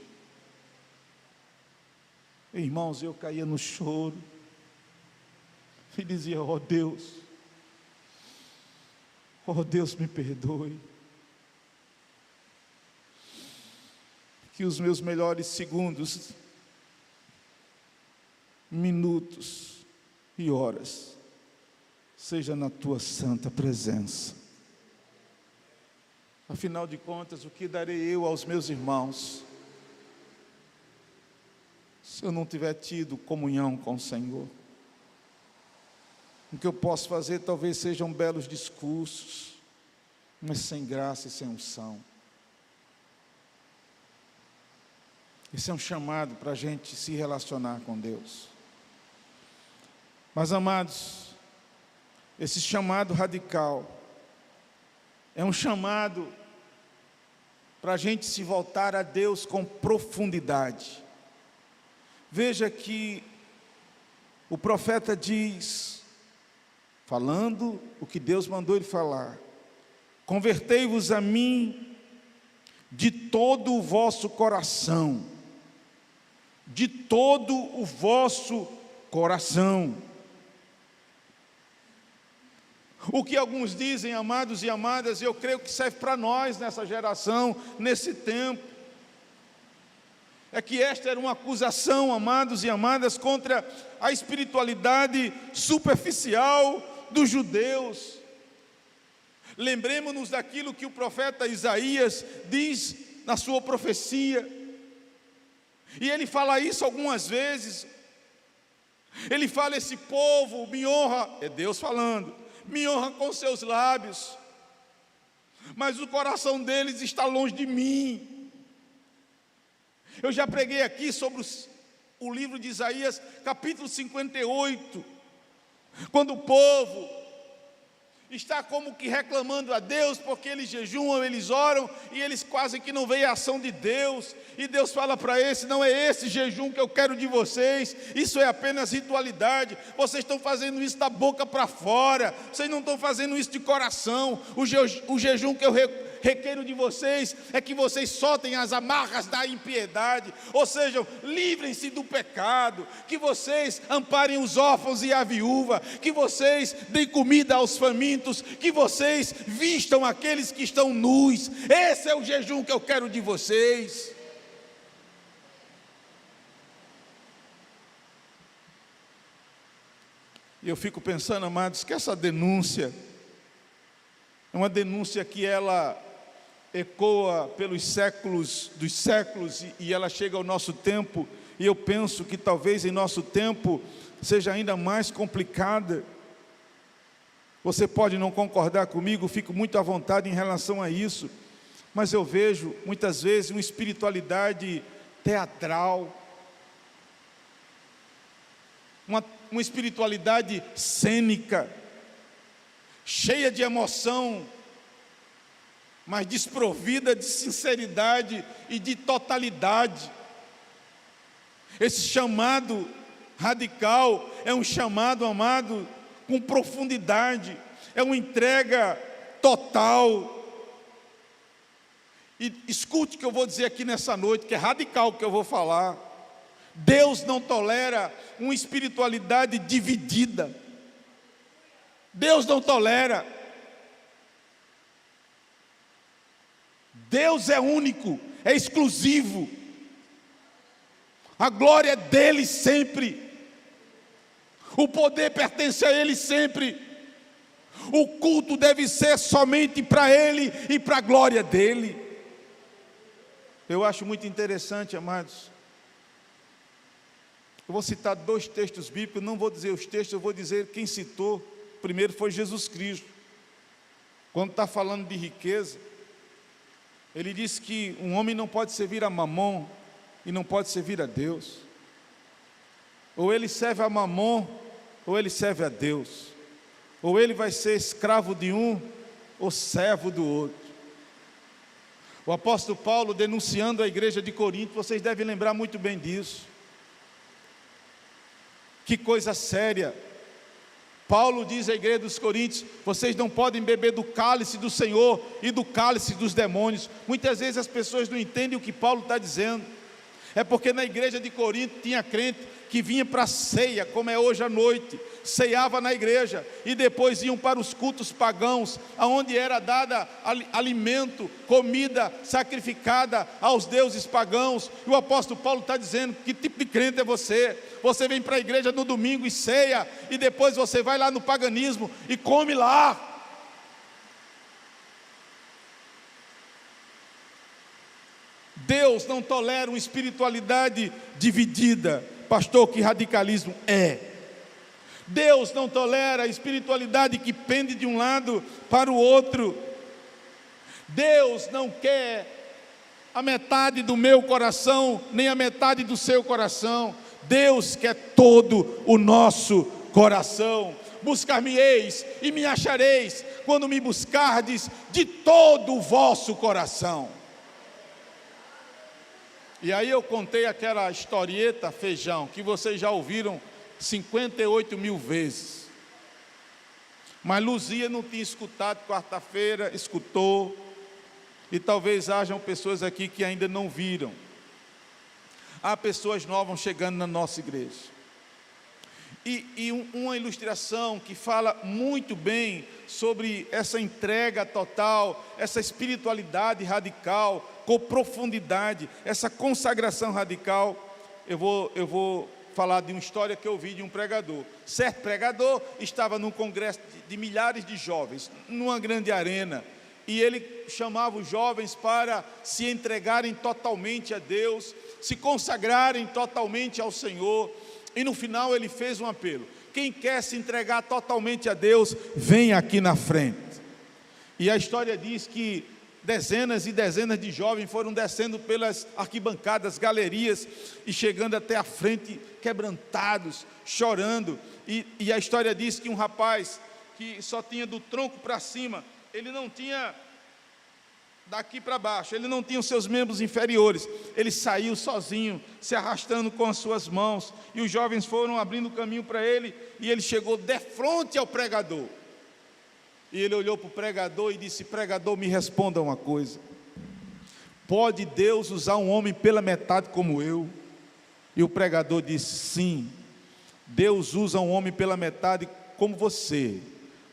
Speaker 1: Irmãos, eu caía no choro e dizia, ó Deus, me perdoe, que os meus melhores segundos, minutos e horas seja na tua santa presença. Afinal de contas, o que darei eu aos meus irmãos se eu não tiver tido comunhão com o Senhor? O que eu posso fazer talvez sejam belos discursos, mas sem graça e sem unção. Esse é um chamado para a gente se relacionar com Deus. Mas, amados, esse chamado radical é um chamado para a gente se voltar a Deus com profundidade. Veja que o profeta diz, falando o que Deus mandou ele falar: convertei-vos a mim de todo o vosso coração, de todo o vosso coração. O que alguns dizem, amados e amadas, eu creio que serve para nós nessa geração, nesse tempo, é que esta era uma acusação, amados e amadas, contra a espiritualidade superficial dos judeus. Lembremos-nos daquilo que o profeta Isaías diz na sua profecia, e ele fala isso algumas vezes. Ele fala: esse povo me honra, é Deus falando, me honra com seus lábios, mas o coração deles está longe de mim. Eu já preguei aqui sobre o livro de Isaías, capítulo 58, quando o povo está como que reclamando a Deus, porque eles jejuam, eles oram, e eles quase que não veem a ação de Deus, e Deus fala para eles: não é esse jejum que eu quero de vocês, isso é apenas ritualidade, vocês estão fazendo isso da boca para fora, vocês não estão fazendo isso de coração. O jejum que eu requeiro de vocês é que vocês soltem as amarras da impiedade, ou seja, livrem-se do pecado, que vocês amparem os órfãos e a viúva, que vocês deem comida aos famintos, que vocês vistam aqueles que estão nus. Esse é o jejum que eu quero de vocês. E eu fico pensando, amados, que essa denúncia é uma denúncia que ela ecoa pelos séculos dos séculos, e ela chega ao nosso tempo, e eu penso que talvez em nosso tempo seja ainda mais complicada. Você pode não concordar comigo, fico muito à vontade em relação a isso, mas eu vejo muitas vezes uma espiritualidade teatral, uma espiritualidade cênica, cheia de emoção, mas desprovida de sinceridade e de totalidade. Esse chamado radical é um chamado, amado, com profundidade, é uma entrega total. E escute o que eu vou dizer aqui nessa noite, que é radical o que eu vou falar. Deus não tolera uma espiritualidade dividida. Deus não tolera. Deus é único, é exclusivo. A glória é dele sempre. O poder pertence a ele sempre. O culto deve ser somente para ele e para a glória dele. Eu acho muito interessante, amados. Eu vou citar 2 textos bíblicos, não vou dizer os textos, eu vou dizer quem citou. O primeiro foi Jesus Cristo. Quando está falando de riqueza, ele diz que um homem não pode servir a Mamon e não pode servir a Deus. Ou ele serve a Mamon, ou ele serve a Deus. Ou ele vai ser escravo de um, ou servo do outro. O apóstolo Paulo, denunciando a igreja de Corinto, vocês devem lembrar muito bem disso. Que coisa séria. Paulo diz à igreja dos Coríntios: vocês não podem beber do cálice do Senhor e do cálice dos demônios. Muitas vezes as pessoas não entendem o que Paulo está dizendo. É porque na igreja de Corinto tinha crente que vinha para a ceia, como é hoje à noite, ceava na igreja, e depois iam para os cultos pagãos, aonde era dada alimento, comida sacrificada aos deuses pagãos. E o apóstolo Paulo está dizendo: que tipo de crente é você? Você vem para a igreja no domingo e ceia, e depois você vai lá no paganismo e come lá. Deus não tolera uma espiritualidade dividida. Pastor, que radicalismo é? Deus não tolera a espiritualidade que pende de um lado para o outro. Deus não quer a metade do meu coração, nem a metade do seu coração. Deus quer todo o nosso coração. Buscar-me-eis e me achareis, quando me buscardes de todo o vosso coração. E aí eu contei aquela historieta, feijão, que vocês já ouviram 58 mil vezes. Mas Luzia não tinha escutado quarta-feira, escutou. E talvez hajam pessoas aqui que ainda não viram. Há pessoas novas chegando na nossa igreja. Uma ilustração que fala muito bem sobre essa entrega total, essa espiritualidade radical, com profundidade, essa consagração radical. Eu vou falar de uma história que eu vi de um pregador. Certo pregador estava num congresso de milhares de jovens, numa grande arena, e ele chamava os jovens para se entregarem totalmente a Deus, se consagrarem totalmente ao Senhor, e no final ele fez um apelo: quem quer se entregar totalmente a Deus, vem aqui na frente. E a história diz que dezenas e dezenas de jovens foram descendo pelas arquibancadas, galerias, e chegando até a frente, quebrantados, chorando. E a história diz que um rapaz que só tinha do tronco para cima, ele não tinha daqui para baixo, ele não tinha os seus membros inferiores, ele saiu sozinho, se arrastando com as suas mãos, e os jovens foram abrindo caminho para ele, e ele chegou de frente ao pregador. E ele olhou para o pregador e disse: pregador, me responda uma coisa, pode Deus usar um homem pela metade como eu? E o pregador disse: sim, Deus usa um homem pela metade como você,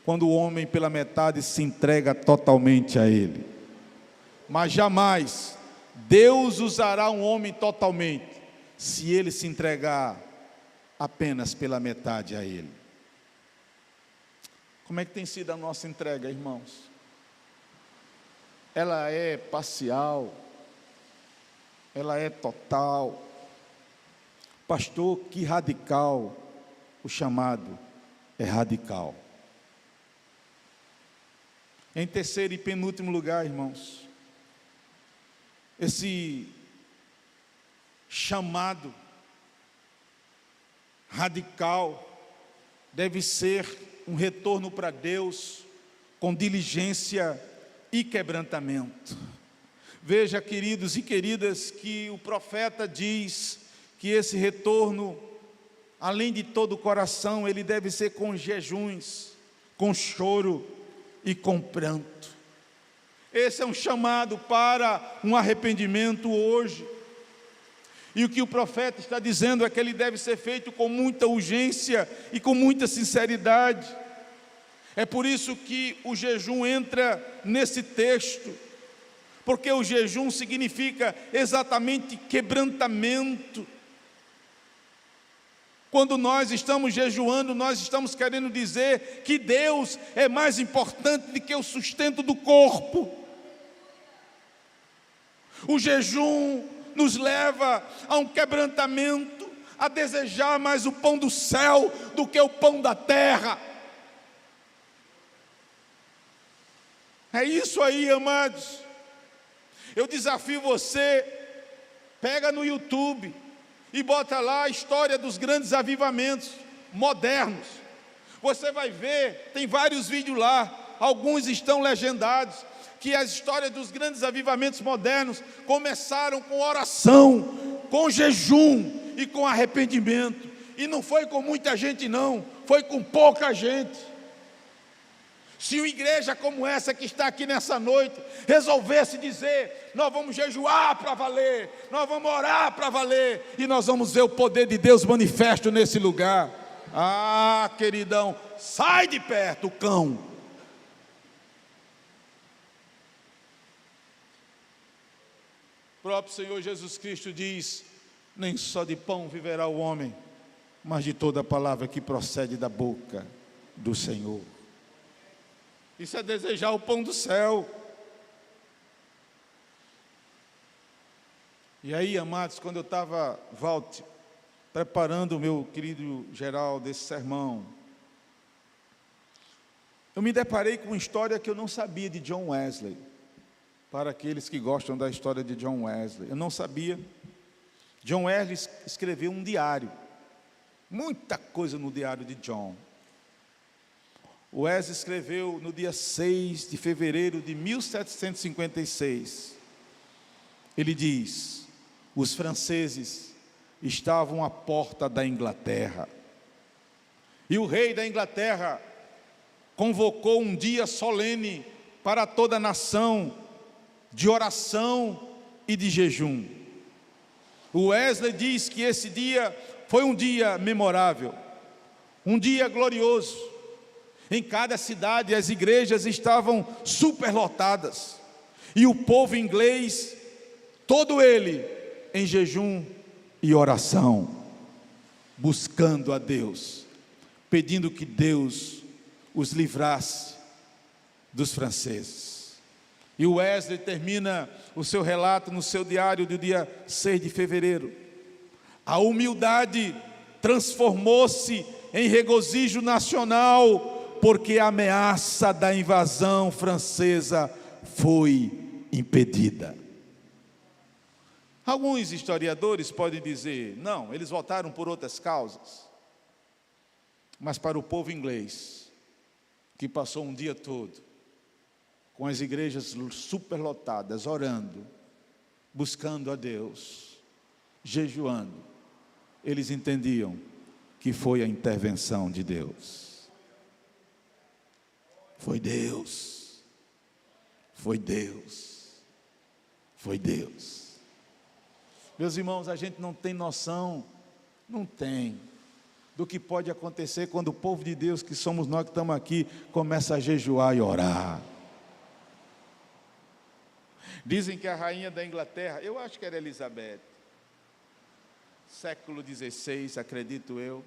Speaker 1: quando o homem pela metade se entrega totalmente a Ele. Mas jamais Deus usará um homem totalmente, se ele se entregar apenas pela metade a Ele. Como é que tem sido a nossa entrega, irmãos? Ela é parcial? Ela é total? Pastor, que radical! O chamado é radical. Em terceiro e penúltimo lugar, irmãos, esse chamado radical deve ser um retorno para Deus com diligência e quebrantamento. Veja, queridos e queridas, que o profeta diz que esse retorno, além de todo o coração, ele deve ser com jejuns, com choro e com pranto. Esse é um chamado para um arrependimento hoje. E o que o profeta está dizendo é que ele deve ser feito com muita urgência e com muita sinceridade. É por isso que o jejum entra nesse texto, porque o jejum significa exatamente quebrantamento. Quando nós estamos jejuando, nós estamos querendo dizer que Deus é mais importante do que o sustento do corpo. O jejum nos leva a um quebrantamento, a desejar mais o pão do céu do que o pão da terra. É isso aí, amados. Eu desafio você, pega no YouTube e bota lá a história dos grandes avivamentos modernos. Você vai ver, tem vários vídeos lá, alguns estão legendados, que as histórias dos grandes avivamentos modernos começaram com oração, com jejum e com arrependimento. E não foi com muita gente não, foi com pouca gente. Se uma igreja como essa que está aqui nessa noite resolvesse dizer: nós vamos jejuar para valer, nós vamos orar para valer, e nós vamos ver o poder de Deus manifesto nesse lugar. Ah, queridão, sai de perto, cão. O próprio Senhor Jesus Cristo diz: nem só de pão viverá o homem, mas de toda a palavra que procede da boca do Senhor. Isso é desejar o pão do céu. E aí, amados, quando eu estava, preparando o meu querido Geraldo, desse sermão, eu me deparei com uma história que eu não sabia de John Wesley. Para aqueles que gostam da história de John Wesley, eu não sabia. John Wesley escreveu um diário, muita coisa no diário de John. Wesley escreveu no dia 6 de fevereiro de 1756. Ele diz: os franceses estavam à porta da Inglaterra, e o rei da Inglaterra convocou um dia solene para toda a nação, de oração e de jejum. O Wesley diz que esse dia foi um dia memorável, um dia glorioso. Em cada cidade as igrejas estavam superlotadas, e o povo inglês, todo ele em jejum e oração, buscando a Deus, pedindo que Deus os livrasse dos franceses. E o Wesley termina o seu relato no seu diário do dia 6 de fevereiro. A humildade transformou-se em regozijo nacional, porque a ameaça da invasão francesa foi impedida. Alguns historiadores podem dizer, não, eles votaram por outras causas. Mas para o povo inglês, que passou um dia todo com as igrejas superlotadas, orando, buscando a Deus, jejuando, eles entendiam que foi a intervenção de Deus. Foi Deus, foi Deus, foi Deus. Meus irmãos, a gente não tem noção, não tem, do que pode acontecer quando o povo de Deus, que somos nós que estamos aqui, começa a jejuar e orar. Dizem que a rainha da Inglaterra, eu acho que era Elizabeth, século XVI, acredito eu,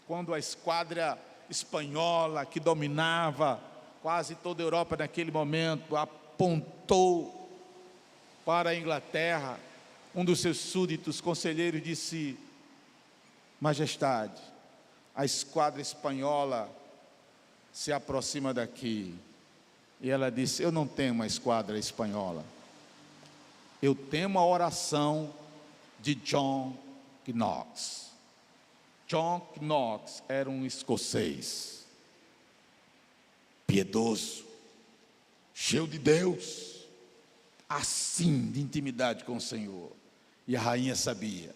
Speaker 1: quando a esquadra espanhola, que dominava quase toda a Europa naquele momento, apontou para a Inglaterra, um dos seus súditos conselheiros disse: Majestade, a esquadra espanhola se aproxima daqui. E ela disse: eu não tenho uma esquadra espanhola, eu tenho uma oração de John Knox. John Knox era um escocês, piedoso, cheio de Deus, assim, de intimidade com o Senhor. E a rainha sabia.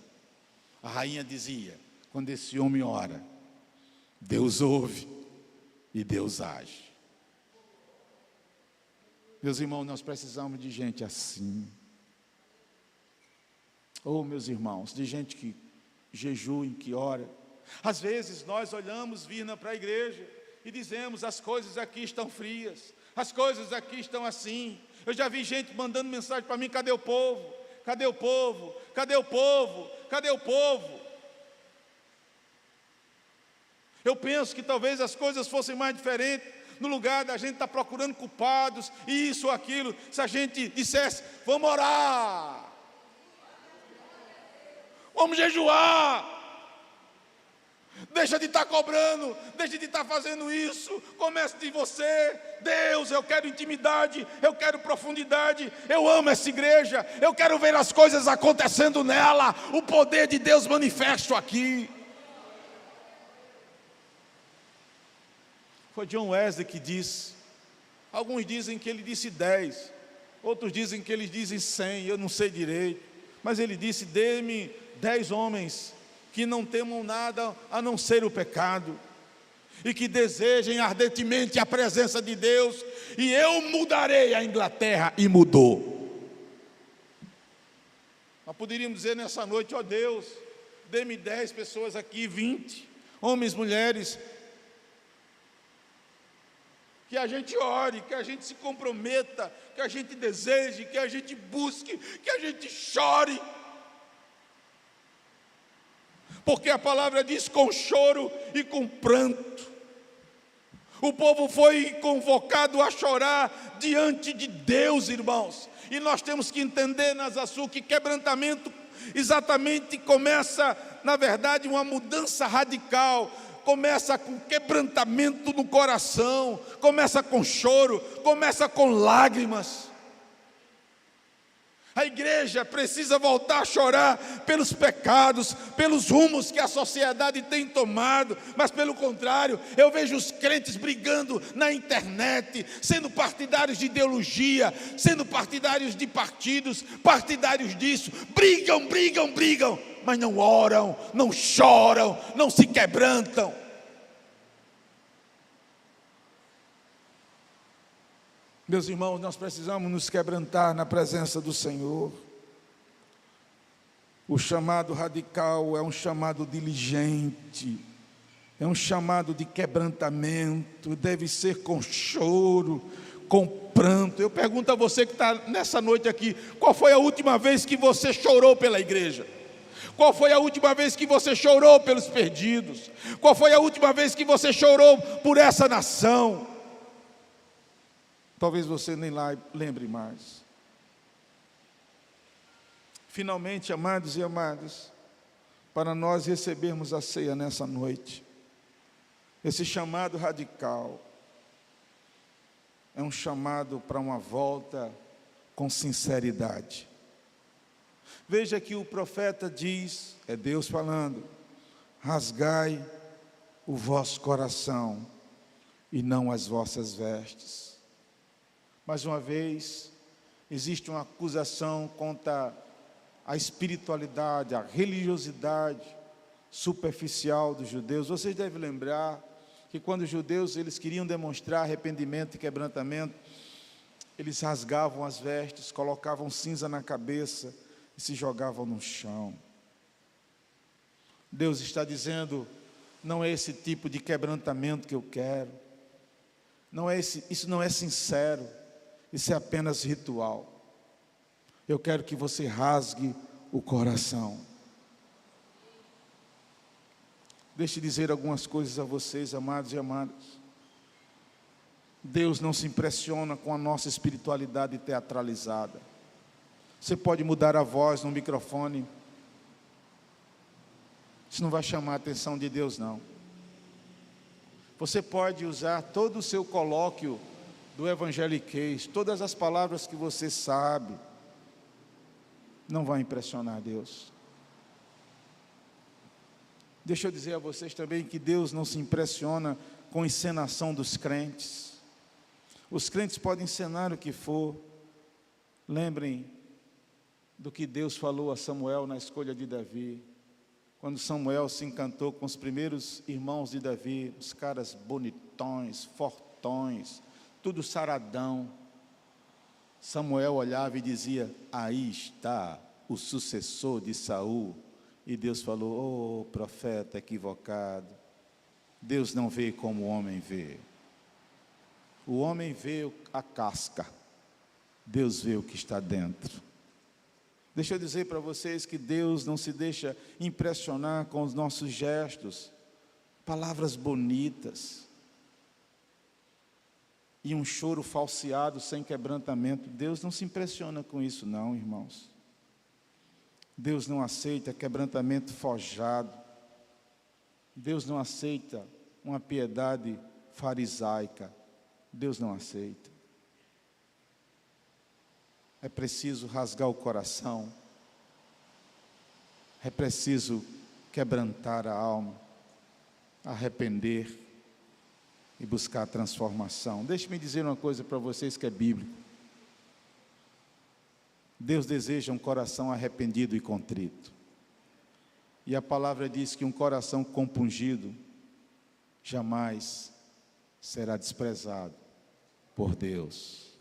Speaker 1: A rainha dizia: quando esse homem ora, Deus ouve e Deus age. Meus irmãos, nós precisamos de gente assim. Oh, meus irmãos, de gente que jejua, que ora. Às vezes nós olhamos vir para a igreja e dizemos: as coisas aqui estão frias, as coisas aqui estão assim. Eu já vi gente mandando mensagem para mim: cadê o povo? Cadê o povo? Cadê o povo? Cadê o povo? Eu penso que talvez as coisas fossem mais diferentes. No lugar da gente estar procurando culpados, isso ou aquilo, se a gente dissesse: vamos orar, vamos jejuar, deixa de estar cobrando, deixa de estar fazendo isso, comece de você. Deus, eu quero intimidade, eu quero profundidade, eu amo essa igreja, eu quero ver as coisas acontecendo nela, o poder de Deus manifesto aqui. Foi John Wesley que disse. Alguns dizem que ele disse 10, outros dizem que ele disse 100, eu não sei direito, mas ele disse: dê-me 10 homens que não temam nada a não ser o pecado, e que desejem ardentemente a presença de Deus, e eu mudarei a Inglaterra. E mudou. Nós poderíamos dizer nessa noite: ó Deus, dê-me 10 pessoas aqui, 20, homens, mulheres, que a gente ore, que a gente se comprometa, que a gente deseje, que a gente busque, que a gente chore. Porque a palavra diz: com choro e com pranto. O povo foi convocado a chorar diante de Deus, irmãos. E nós temos que entender, Nazaçu, que quebrantamento exatamente começa, na verdade, uma mudança radical. começa com quebrantamento no coração, começa com choro, começa com lágrimas. A igreja precisa voltar a chorar pelos pecados, pelos rumos que a sociedade tem tomado, mas pelo contrário, eu vejo os crentes brigando na internet, sendo partidários de ideologia, sendo partidários de partidos, partidários disso, brigam, mas não oram, não choram, não se quebrantam. Meus irmãos, nós precisamos nos quebrantar na presença do Senhor. O chamado radical é um chamado diligente, é um chamado de quebrantamento, deve ser com choro, com pranto. Eu pergunto a você que está nessa noite aqui, qual foi a última vez que você chorou pela igreja? Qual foi a última vez que você chorou pelos perdidos? Qual foi a última vez que você chorou por essa nação? Talvez você nem lá lembre mais. Finalmente, amados e amadas, para nós recebermos a ceia nessa noite, esse chamado radical é um chamado para uma volta com sinceridade. Veja que o profeta diz, é Deus falando: rasgai o vosso coração e não as vossas vestes. Mais uma vez, existe uma acusação contra a espiritualidade, a religiosidade superficial dos judeus. Vocês devem lembrar que quando os judeus eles queriam demonstrar arrependimento e quebrantamento, eles rasgavam as vestes, colocavam cinza na cabeça e se jogavam no chão. Deus está dizendo: não é esse tipo de quebrantamento que eu quero, isso não é sincero. Isso é apenas ritual. Eu quero que você rasgue o coração. Deixe eu dizer algumas coisas a vocês, amados e amadas. Deus não se impressiona com a nossa espiritualidade teatralizada. Você pode mudar a voz no microfone, isso não vai chamar a atenção de Deus, não. Você pode usar todo o seu colóquio do evangeliquez, todas as palavras que você sabe, não vai impressionar Deus. Deixa eu dizer a vocês também que Deus não se impressiona com a encenação dos crentes. Os crentes podem encenar o que for. Lembrem do que Deus falou a Samuel na escolha de Davi, quando Samuel se encantou com os primeiros irmãos de Davi, os caras bonitões, fortões, tudo saradão. Samuel olhava e dizia: aí está o sucessor de Saul. E Deus falou: oh, profeta equivocado, Deus não vê como o homem vê. O homem vê a casca, Deus vê o que está dentro. Deixa eu dizer para vocês que Deus não se deixa impressionar com os nossos gestos, palavras bonitas, e um choro falseado sem quebrantamento. Deus não se impressiona com isso, não, irmãos. Deus não aceita quebrantamento forjado. Deus não aceita uma piedade farisaica. Deus não aceita. É preciso rasgar o coração. É preciso quebrantar a alma, arrepender e buscar a transformação. Deixe-me dizer uma coisa para vocês que é bíblico. Deus deseja um coração arrependido e contrito. E a palavra diz que um coração compungido jamais será desprezado por Deus.